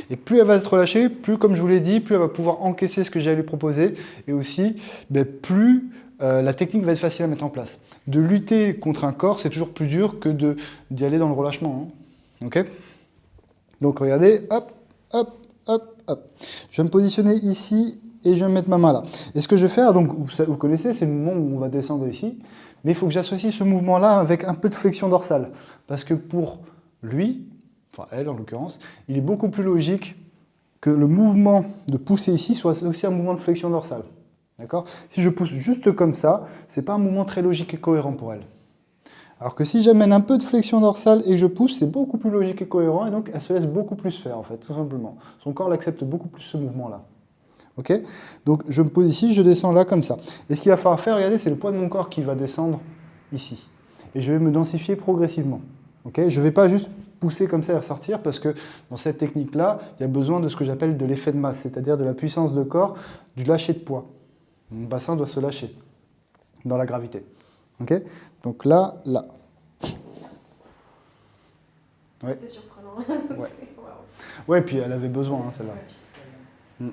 Et plus elle va être relâchée, plus, comme je vous l'ai dit, plus elle va pouvoir encaisser ce que j'ai à lui proposer. Et aussi, plus la technique va être facile à mettre en place. De lutter contre un corps, c'est toujours plus dur que d'y aller dans le relâchement. Hein. OK? Donc regardez, hop, hop, hop, hop. Je vais me positionner ici et je vais mettre ma main là. Et ce que je vais faire, donc vous connaissez, c'est le mouvement où on va descendre ici. Mais il faut que j'associe ce mouvement-là avec un peu de flexion dorsale. Parce que pour lui, enfin elle en l'occurrence, il est beaucoup plus logique que le mouvement de pousser ici soit aussi un mouvement de flexion dorsale. D'accord? Si je pousse juste comme ça, ce n'est pas un mouvement très logique et cohérent pour elle. Alors que si j'amène un peu de flexion dorsale et que je pousse, c'est beaucoup plus logique et cohérent, et donc elle se laisse beaucoup plus faire, en fait, tout simplement. Son corps l'accepte beaucoup plus, ce mouvement-là. Ok? Donc je me pose ici, je descends là, comme ça. Et ce qu'il va falloir faire, regardez, c'est le poids de mon corps qui va descendre ici. Et je vais me densifier progressivement. Ok? Je ne vais pas juste pousser comme ça et ressortir, parce que dans cette technique-là, il y a besoin de ce que j'appelle de l'effet de masse, c'est-à-dire de la puissance de corps, du lâcher de poids. Mon bassin doit se lâcher dans la gravité. Ok? Donc là, là. Ouais. C'était surprenant. Ouais. Ouais, puis elle avait besoin, hein, celle-là. Ouais.